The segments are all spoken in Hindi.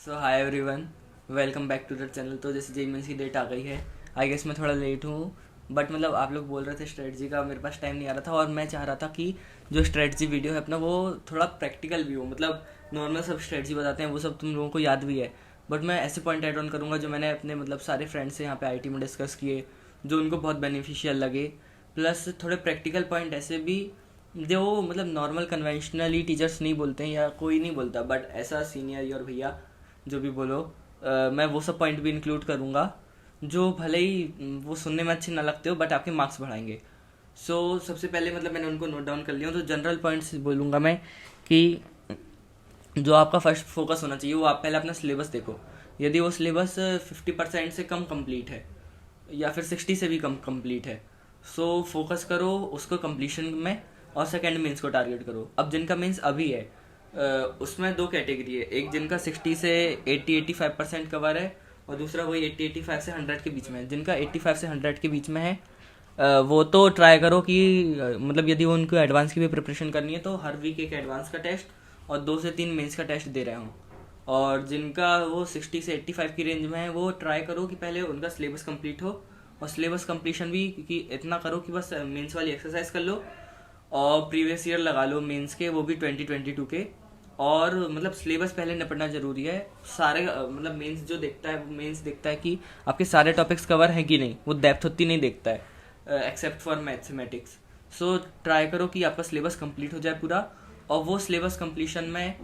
So hi everyone, welcome back to the channel. तो जैसे जेई मेंस की डेट आ गई है, आई गेस मैं थोड़ा लेट हूँ। बट मतलब आप लोग बोल रहे थे स्ट्रेटजी का, मेरे पास टाइम नहीं आ रहा था और मैं चाह रहा था कि जो स्ट्रेटजी वीडियो है अपना वो थोड़ा प्रैक्टिकल भी हो। मतलब नॉर्मल सब स्ट्रेटजी बताते हैं वो सब तुम लोगों को याद भी है, बट मैं ऐसे पॉइंट ऐड ऑन करूँगा जो मैंने अपने मतलब सारे फ्रेंड्स से यहाँ पे आईटी में डिस्कस किए, जो उनको बहुत बेनिफिशियल लगे। प्लस थोड़े प्रैक्टिकल पॉइंट ऐसे भी जो मतलब नॉर्मल कन्वेंशनली टीचर्स नहीं बोलते हैं या कोई नहीं बोलता, बट ऐसा सीनियर और भैया जो भी बोलो, मैं वो सब पॉइंट भी इंक्लूड करूँगा जो भले ही वो सुनने में अच्छे ना लगते हो बट आपके मार्क्स बढ़ाएंगे। सबसे पहले मतलब मैंने उनको नोट डाउन कर लिया हूँ, तो जनरल पॉइंट्स बोलूँगा मैं कि जो आपका फर्स्ट फोकस होना चाहिए वो आप पहले अपना सिलेबस देखो। यदि वो सिलेबस 50% से कम कंप्लीट है या फिर 60 से भी कम कंप्लीट है, सो फोकस करो उसको कंप्लीशन में और सेकेंड मेंस को टारगेट करो। अब जिनका मेंस अभी है उसमें दो कैटेगरी है, एक जिनका 60 से 80-85% कवर है और दूसरा वही 80-85 से 100 के बीच में है। जिनका 85 से 100 के बीच में है वो तो ट्राई करो कि मतलब यदि उनको एडवांस की भी प्रिपरेशन करनी है तो हर वीक एक एडवांस का टेस्ट और 2 से 3 मेंस का टेस्ट दे रहे हूँ। और जिनका वो 60 से 85 की रेंज में है वो ट्राई करो कि पहले उनका सिलेबस कंप्लीट हो, और सिलेबस कंप्लीशन भी कि इतना करो कि बस मेंस वाली एक्सरसाइज कर लो और प्रीवियस ईयर लगा लो मेंस के, वो भी 2022 के। और मतलब सिलेबस पहले निपटना जरूरी है। सारे मतलब मेंस जो देखता है, मेंस देखता है कि आपके सारे टॉपिक्स कवर हैं कि नहीं, वो डेप्थ उतनी नहीं देखता है except for mathematics. So try करो कि आपका सिलेबस कंप्लीट हो जाए पूरा, और वो सिलेबस कंप्लीशन में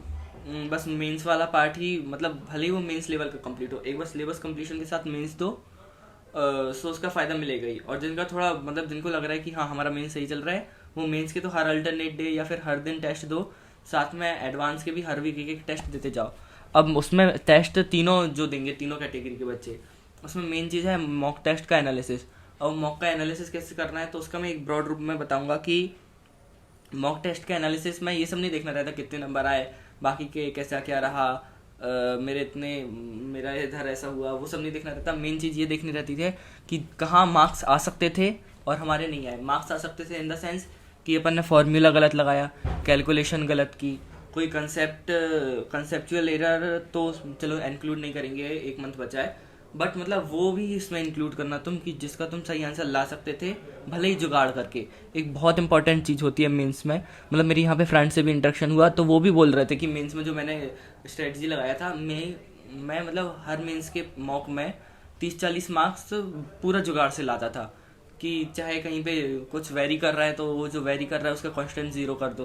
बस मेंस वाला पार्ट ही, मतलब भले ही वो मेंस लेवल का कंप्लीट हो, एक बार सिलेबस कंप्लीशन के साथ मेंस दो, सो उसका फ़ायदा मिलेगा ही। और जिनका थोड़ा मतलब जिनको लग रहा है कि हाँ हमारा मेंस सही चल रहा है, वो मेंस के तो हर अल्टरनेट डे या फिर हर दिन टेस्ट दो, साथ में एडवांस के भी हर वीक एक एक टेस्ट देते जाओ। अब उसमें टेस्ट तीनों जो देंगे, तीनों कैटेगरी के बच्चे, उसमें मेन चीज़ है मॉक टेस्ट का एनालिसिस। और मॉक का एनालिसिस कैसे करना है तो उसका मैं एक ब्रॉड रूप में बताऊंगा कि मॉक टेस्ट के एनालिसिस में ये सब नहीं देखना रहता कितने नंबर आए, बाकी के कैसा क्या रहा, मेरे इतने, मेरा इधर ऐसा हुआ, वो सब नहीं देखना रहता। मेन चीज़ ये देखनी रहती थी कि कहाँ मार्क्स आ सकते थे और हमारे नहीं आए। मार्क्स आ सकते थे इन द सेंस कि अपन ने फॉर्मूला गलत लगाया, कैलकुलेशन गलत की, कोई कंसेप्चुअल एरर तो चलो इंक्लूड नहीं करेंगे, एक मंथ बचा है, बट मतलब वो भी इसमें इंक्लूड करना तुम कि जिसका तुम सही आंसर ला सकते थे भले ही जुगाड़ करके। एक बहुत इंपॉर्टेंट चीज़ होती है मेंस में। मतलब मेरी यहाँ पे फ्रेंड से भी इंटरेक्शन हुआ तो वो भी बोल रहे थे कि मेंस में जो मैंने स्ट्रेटजी लगाया था, मैं मतलब हर मेंस के मॉक में 30-40 मार्क्स पूरा जुगाड़ से लाता था कि चाहे कहीं पे कुछ वेरी कर रहा है तो वो जो वेरी कर रहा है उसका कांस्टेंट जीरो कर दो,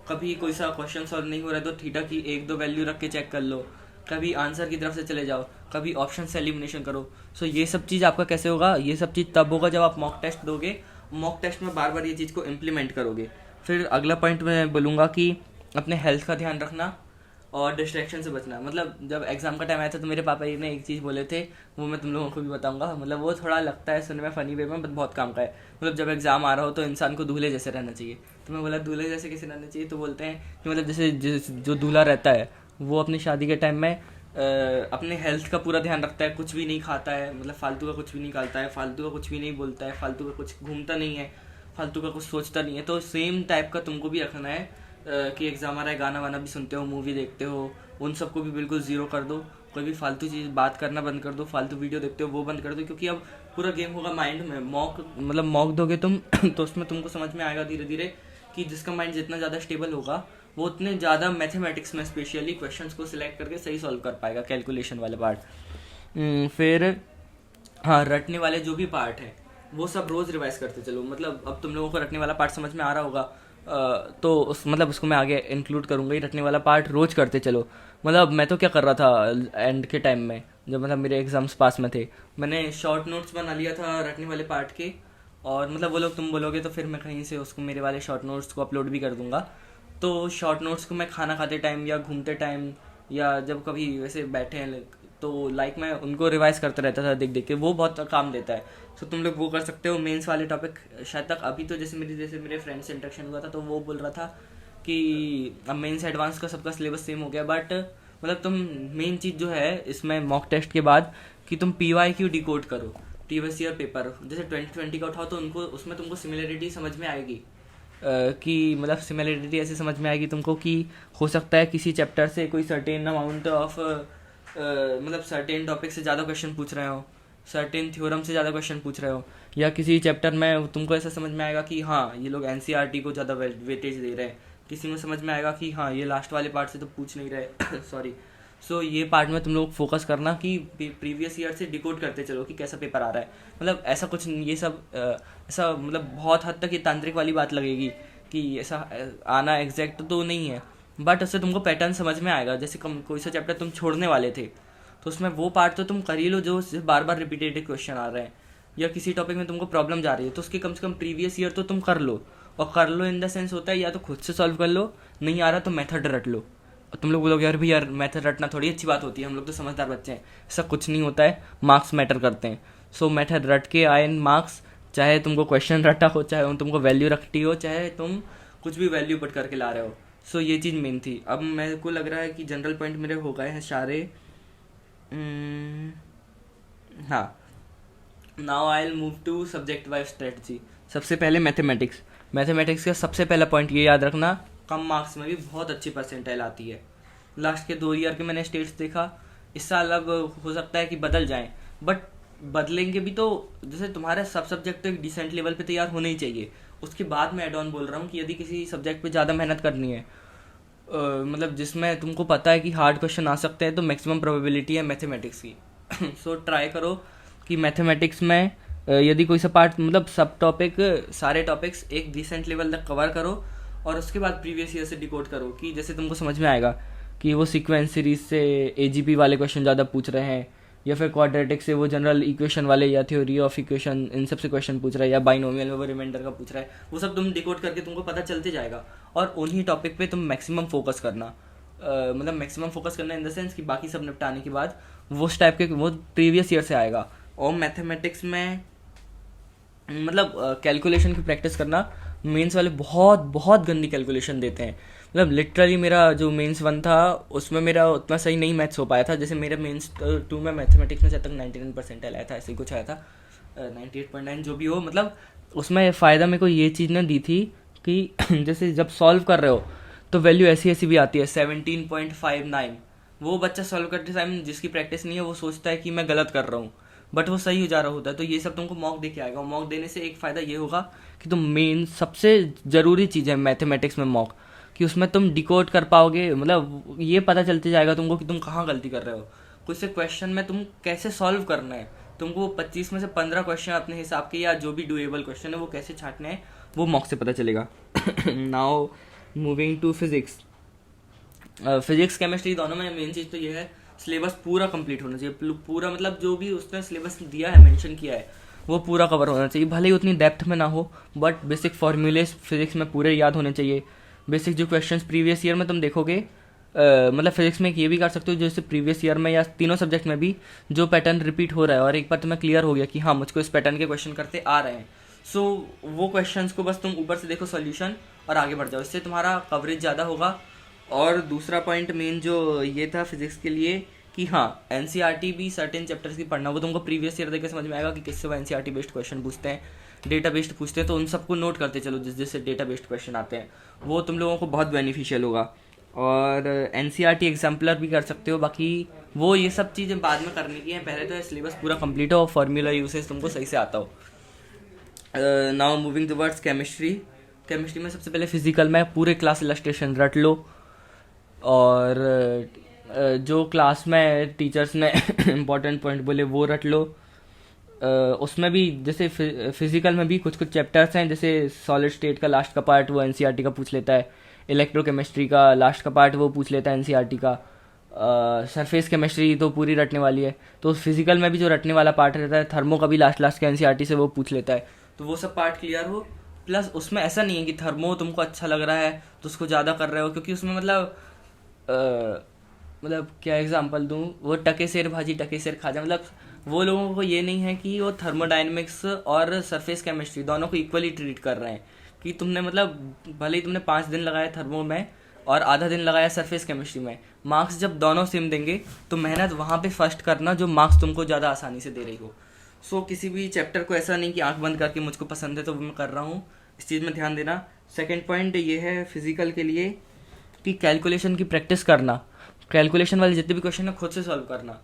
कभी कोई सा क्वेश्चन सॉल्व नहीं हो रहा है तो थीटा की 1-2 वैल्यू रख के चेक कर लो, कभी आंसर की तरफ से चले जाओ, कभी ऑप्शन से एलिमिनेशन करो। ये सब चीज़ आपका कैसे होगा, ये सब चीज़ तब होगा जब आप मॉक टेस्ट दोगे, मॉक टेस्ट में बार बार ये चीज़ को इम्प्लीमेंट करोगे। फिर अगला पॉइंट मैं बोलूँगा कि अपने हेल्थ का ध्यान रखना और डिस्ट्रैक्शन से बचना। मतलब जब एग्जाम का टाइम आया था तो मेरे पापा जी ने एक चीज़ बोले थे, वो मैं तुम लोगों को भी बताऊंगा। मतलब वो थोड़ा लगता है सुनने में फनी वे में, बट बहुत काम का है। मतलब जब एग्जाम आ रहा हो तो इंसान को दूल्हे जैसे रहना चाहिए। तो मैं बोला दूल्हे जैसे कैसे रहना चाहिए, तो बोलते हैं कि मतलब जैसे जो दूल्हा रहता है वो अपनी शादी के टाइम में अपने हेल्थ का पूरा ध्यान रखता है, कुछ भी नहीं खाता है, मतलब फालतू का कुछ भी नहीं निकालता है, फालतू का कुछ भी नहीं बोलता है, फालतू का कुछ घूमता नहीं है, फालतू का कुछ सोचता नहीं है। तो सेम टाइप का तुमको भी रखना है कि एग्जाम आ रहा है, गाना वाना भी सुनते हो, मूवी देखते हो, उन सबको भी बिल्कुल ज़ीरो कर दो। कोई भी फालतू चीज़ बात करना बंद कर दो, फालतू वीडियो देखते हो वो बंद कर दो, क्योंकि अब पूरा गेम होगा माइंड में। मॉक दोगे तुम तो उसमें तुमको समझ में आएगा धीरे धीरे कि जिसका माइंड जितना ज़्यादा स्टेबल होगा वो उतने ज़्यादा मैथमेटिक्स में स्पेशली क्वेश्चंस को सिलेक्ट करके सही सॉल्व कर पाएगा, कैलकुलेशन वाले पार्ट। फिर हाँ, रटने वाले जो भी पार्ट है वो सब रोज़ रिवाइज करते चलो। मतलब अब तुम लोगों को रटने वाला पार्ट समझ में आ रहा होगा, तो मतलब उसको मैं आगे इंक्लूड करूँगा ही। रटने वाला पार्ट रोज़ करते चलो। मतलब मैं तो क्या कर रहा था एंड के टाइम में, जब मतलब मेरे एग्जाम्स पास में थे, मैंने शॉर्ट नोट्स बना लिया था रटने वाले पार्ट के। और मतलब वो लोग तुम बोलोगे तो फिर मैं कहीं से उसको मेरे वाले शॉर्ट नोट्स को अपलोड भी कर दूंगा। तो शॉर्ट नोट्स को मैं खाना खाते टाइम या घूमते टाइम या जब कभी वैसे बैठे हैं तो लाइक मैं उनको रिवाइज करता रहता था देख देख के, वो बहुत काम देता है। तुम लोग वो कर सकते हो। मेंस वाले टॉपिक शायद तक अभी तो जैसे मेरे फ्रेंड से इंटरेक्शन हुआ था तो वो बोल रहा था कि अब मेंस एडवांस का सबका सिलेबस सेम हो गया, बट मतलब तुम मेन चीज़ जो है इसमें मॉक टेस्ट के बाद कि तुम PYQ डिकोड करो, प्रीवियस ईयर पेपर जैसे 2020 का उठाओ तो उनको उसमें तुमको सिमिलरिटी समझ में आएगी। कि मतलब सिमिलरिटी ऐसे समझ में आएगी तुमको कि हो सकता है किसी चैप्टर से कोई सर्टेन अमाउंट ऑफ मतलब सर्टेन टॉपिक से ज़्यादा क्वेश्चन पूछ रहे हो, सर्टेन थ्योरम से ज़्यादा क्वेश्चन पूछ रहे हो, या किसी चैप्टर में तुमको ऐसा समझ में आएगा कि हाँ ये लोग एनसीईआरटी को ज़्यादा वेटेज दे रहे हैं, किसी में समझ में आएगा कि हाँ ये लास्ट वाले पार्ट से तो पूछ नहीं रहे सॉरी। सो ये पार्ट में तुम लोग फोकस करना कि प्रीवियस ईयर से डिकोड करते चलो कि कैसा पेपर आ रहा है। मतलब ऐसा कुछ ये सब ऐसा मतलब बहुत हद तक ये तांत्रिक वाली बात लगेगी कि ऐसा आना एग्जैक्ट तो नहीं है, बट उससे तुमको पैटर्न समझ में आएगा। जैसे कोई सा चैप्टर तुम छोड़ने वाले थे तो उसमें वो पार्ट तो तुम कर ही लो जो बार बार रिपीटेटिव क्वेश्चन आ रहे हैं, या किसी टॉपिक में तुमको प्रॉब्लम जा रही है तो उसके कम से कम प्रीवियस ईयर तो तुम कर लो। और कर लो इन द सेंस होता है या तो खुद से सॉल्व कर लो, नहीं आ रहा तो मेथड रट लो। और तुम लोग बोलोगे यार भाई यार मेथड रटना थोड़ी अच्छी बात होती है, हम लोग तो समझदार बच्चे हैं। ऐसा कुछ नहीं होता है, मार्क्स मैटर करते हैं। सो मेथड रट के आए मार्क्स, चाहे तुमको क्वेश्चन रटा हो, चाहे तुमको वैल्यू रखती हो, चाहे तुम कुछ भी वैल्यू पुट करके ला रहे हो। सो ये चीज़ मेन थी। अब मेरे को लग रहा है कि जनरल पॉइंट मेरे हो गए हैं सारे। हाँ, now I will move to subject wise strategy. सबसे पहले मैथमेटिक्स। मैथमेटिक्स का सबसे पहला पॉइंट ये याद रखना, कम मार्क्स में भी बहुत अच्छी परसेंटाइल आती है। लास्ट के 2 ईयर के मैंने स्टेट्स देखा, इस साल अब हो सकता है कि बदल जाएं, बट बदलेंगे भी तो जैसे तुम्हारा सब सब्जेक्ट तो एक डिसेंट लेवल पे तैयार होने ही चाहिए। उसके बाद मैं एड ऑन बोल रहा हूँ कि यदि किसी सब्जेक्ट पे ज़्यादा मेहनत करनी है, मतलब जिसमें तुमको पता है कि हार्ड क्वेश्चन आ सकते हैं, तो मैक्सिमम प्रोबेबिलिटी है मैथमेटिक्स की। सो ट्राई करो कि मैथमेटिक्स में यदि कोई सा पार्ट मतलब सब टॉपिक सारे टॉपिक्स एक डिसेंट लेवल तक कवर करो, और उसके बाद प्रीवियस ईयर से डिकोड करो कि जैसे तुमको समझ में आएगा कि वो सीक्वेंस सीरीज से एजीपी वाले क्वेश्चन ज़्यादा पूछ रहे हैं, या फिर क्वाड्रेटिक से वो जनरल इक्वेशन वाले या थ्योरी ऑफ इक्वेशन इन सब से क्वेश्चन पूछ रहा है, या बाइनोमियल में वो रिमाइंडर का पूछ रहा है। वो सब तुम डिकोड करके तुमको पता चलते जाएगा, और उन्हीं टॉपिक पे तुम मैक्सिमम फोकस करना। मतलब मैक्सिमम फोकस करना इन द सेंस कि बाकी सब निपटाने के बाद वो उस टाइप के वो प्रीवियस ईयर से आएगा। और मैथमेटिक्स में मतलब कैलकुलेशन की प्रैक्टिस करना। मेंस वाले बहुत बहुत गंदी कैलकुलेशन देते हैं। मतलब लिटरली मेरा जो मेंस 1 था उसमें मेरा उतना सही नहीं मैथ्स हो पाया था। जैसे मेरा मेंस 2 में मैथमेटिक्स में जब तक 99% आया था, ऐसे ही कुछ आया था, 98.9 जो भी हो। मतलब उसमें फ़ायदा मेरे को ये चीज़ ने दी थी कि जैसे जब सॉल्व कर रहे हो तो वैल्यू ऐसी ऐसी भी आती है 17.59। वो बच्चा सॉल्व करते टाइम जिसकी प्रैक्टिस नहीं है वो सोचता है कि मैं गलत कर रहा हूँ, बट वो सही हो जा रहा होता है। तो ये सब तुमको मॉक दे के आएगा। मॉक देने से एक फ़ायदा ये होगा कि तुम मेन सबसे ज़रूरी चीज़ है मैथमेटिक्स में मॉक, कि उसमें तुम डिकोड कर पाओगे। मतलब ये पता चलते जाएगा तुमको कि तुम कहाँ गलती कर रहे हो। कुछ से क्वेश्चन में तुम कैसे सॉल्व करना है, तुमको 25 में से 15 क्वेश्चन अपने हिसाब के या जो भी डुएबल क्वेश्चन है वो कैसे छांटने हैं वो मॉक से पता चलेगा। Now moving to physics. Physics chemistry दोनों में मेन चीज़ तो ये है सिलेबस पूरा कंप्लीट होना चाहिए। पूरा मतलब जो भी उसने सिलेबस दिया है, मेंशन किया है, वो पूरा कवर होना चाहिए। भले ही उतनी डेप्थ में ना हो, बट बेसिक फॉर्मूलेस फिजिक्स में पूरे याद होने चाहिए। बेसिक जो क्वेश्चंस प्रीवियस ईयर में तुम देखोगे, मतलब फिजिक्स में ये भी कर सकते हो जैसे प्रीवियस ईयर में या तीनों सब्जेक्ट में भी जो पैटर्न रिपीट हो रहा है और एक बार तुम्हें क्लियर हो गया कि हाँ मुझको इस पैटर्न के क्वेश्चन करते आ रहे हैं, सो वो क्वेश्चंस को बस तुम ऊपर से देखो सॉल्यूशन और आगे बढ़ जाओ। इससे तुम्हारा कवरेज ज़्यादा होगा। और दूसरा पॉइंट मेन जो ये था फिजिक्स के लिए कि हाँ एनसीईआरटी भी सर्टेन चैप्टर्स की पढ़ना, वो तुमको प्रीवियस ईयर देख के समझ में आएगा कि किससे वो एनसीईआरटी बेस्ड क्वेश्चन पूछते हैं, डेटा बेस्ड पूछते हैं। तो उन सबको नोट करते चलो जिससे डेटा बेस्ड क्वेश्चन आते हैं, वो तुम लोगों को बहुत बेनिफिशियल होगा। और एनसीईआरटी एग्जाम्पलर भी कर सकते हो। बाकी वो ये सब चीज़ें बाद में करने की हैं, पहले तो सिलेबस पूरा कंप्लीट हो और फार्मूला यूसेज तुमको सही से आता हो। Now moving towards chemistry. Chemistry में सबसे पहले फिजिकल में पूरे क्लास इलस्ट्रेशन रट लो, और जो क्लास में टीचर्स ने इम्पोर्टेंट पॉइंट बोले वो रट लो। उसमें भी जैसे फिजिकल में भी कुछ कुछ चैप्टर्स हैं, जैसे सॉलिड स्टेट का लास्ट का पार्ट वो एनसीईआरटी का पूछ लेता है, इलेक्ट्रोकेमिस्ट्री का लास्ट का पार्ट वो पूछ लेता है एनसीईआरटी का, सरफेस केमिस्ट्री तो पूरी रटने वाली है। तो फिजिकल में भी जो रटने वाला पार्ट रहता है, थर्मो का भी लास्ट के एनसीईआरटी से वो पूछ लेता है। तो वो सब पार्ट क्लियर हो। प्लस उसमें ऐसा नहीं है कि थर्मो तुमको अच्छा लग रहा है तो उसको ज़्यादा कर रहे हो, क्योंकि उसमें मतलब क्या एग्जांपल दूँ, वो टके शेर भाजी टके शेर खा जा। मतलब वो लोगों को ये नहीं है कि वो थर्मोडाइनमिक्स और सरफेस केमिस्ट्री दोनों को इक्वली ट्रीट कर रहे हैं, कि तुमने मतलब भले ही तुमने 5 दिन लगाया थर्मो में और आधा दिन लगाया सरफेस केमिस्ट्री में, मार्क्स जब दोनों सेम देंगे तो मेहनत वहाँ पे फर्स्ट करना जो मार्क्स तुमको ज़्यादा आसानी से दे रही हो। सो किसी भी चैप्टर को ऐसा नहीं कि आंख बंद करके मुझको पसंद है तो मैं कर रहा हूँ, इस चीज़ में ध्यान देना। सेकेंड पॉइंट ये है फिजिकल के लिए कि कैलकुलेशन की प्रैक्टिस करना। कैलकुलेशन वाले जितने भी क्वेश्चन है खुद से सॉल्व करना।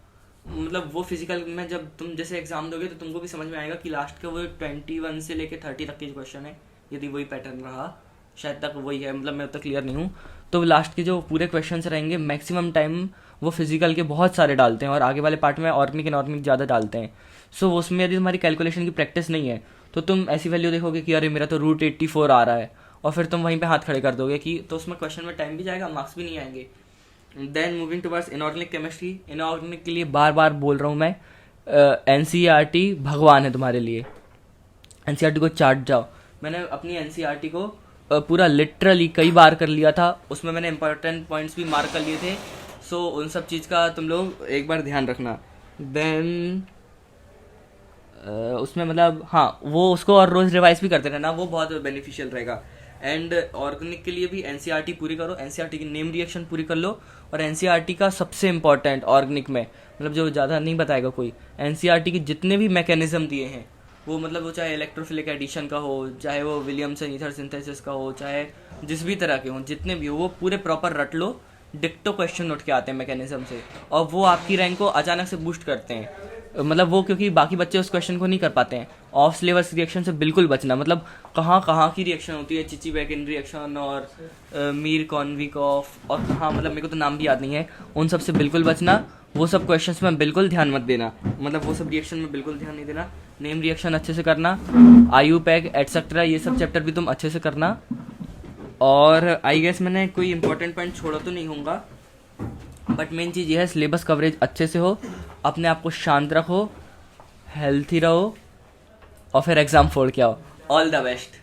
मतलब वो फिजिकल में जब तुम जैसे एग्जाम दोगे तो तुमको भी समझ में आएगा कि लास्ट के वो 21 से लेके 30 तक के क्वेश्चन है, यदि वही पैटर्न रहा, शायद तक वही है, मतलब मैं अब तक क्लियर नहीं हूँ। तो लास्ट के जो पूरे क्वेश्चंस रहेंगे मैक्सिमम टाइम वो फिजिकल के बहुत सारे डालते हैं और आगे वाले पार्ट में ऑर्गेनिक इनऑर्गेनिक ज़्यादा डालते हैं। सो उसमें यदि तुम्हारी कैलकुलेशन की प्रैक्टिस नहीं है तो तुम ऐसी वैल्यू देखोगे कि अरे मेरा तो √84 आ रहा है, और फिर तुम वहीं पे हाथ खड़े कर दोगे कि, तो उसमें क्वेश्चन में टाइम भी जाएगा, मार्क्स भी नहीं आएंगे। Then moving towards inorganic chemistry. Inorganic के लिए बार बार बोल रहा हूँ मैं, NCERT भगवान है तुम्हारे लिए। NCERT को चाट जाओ। मैंने अपनी NCERT को पूरा लिटरली कई बार कर लिया था, उसमें मैंने इंपॉर्टेंट पॉइंट्स भी मार्क कर लिए थे। सो उन सब चीज़ का तुम लोग एक बार ध्यान रखना। देन उसमें मतलब हाँ, वो उसको और रोज़ रिवाइज भी करते रहना, वो बहुत बेनिफिशियल रहेगा। एंड ऑर्गेनिक के लिए भी NCERT पूरी करो, NCERT की नेम रिएक्शन पूरी कर लो, और NCERT का सबसे इम्पॉर्टेंट ऑर्गेनिक में, मतलब जो ज़्यादा नहीं बताएगा कोई, NCERT के जितने भी मैकेनिज्म दिए हैं वो, मतलब वो चाहे इलेक्ट्रोफिलिक एडिशन का हो, चाहे वो विलियमसन ईथर सिंथेसिस का हो, चाहे जिस भी तरह के हों, जितने भी हो वो पूरे प्रॉपर रट लो। डिक्टो क्वेश्चन नोट के आते हैं मैकेनिज्म से, और वो आपकी रैंक को अचानक से बूस्ट करते हैं। मतलब वो क्योंकि बाकी बच्चे उस क्वेश्चन को नहीं कर पाते हैं। ऑफ सिलेबस रिएक्शन से बिल्कुल बचना, मतलब कहाँ कहाँ की रिएक्शन होती है, चिची बैकिन रिएक्शन और मीर कॉन्विकॉफ, और कहाँ, मतलब मेरे को तो नाम भी याद नहीं है, उन सब से बिल्कुल बचना। वो सब क्वेश्चंस में बिल्कुल ध्यान मत देना, मतलब वो सब रिएक्शन में बिल्कुल ध्यान नहीं देना। नेम रिएक्शन अच्छे से करना, IUPAC एटसेट्रा ये सब चैप्टर भी तुम अच्छे से करना। और आई गेस मैंने कोई इंपॉर्टेंट पॉइंट छोड़ा तो नहीं होगा, बट मेन चीज़ ये है सिलेबस कवरेज अच्छे से हो, अपने आप को शांत रखो, हेल्थी रहो, और फिर एग्ज़ाम फोड़ के आओ। All the best.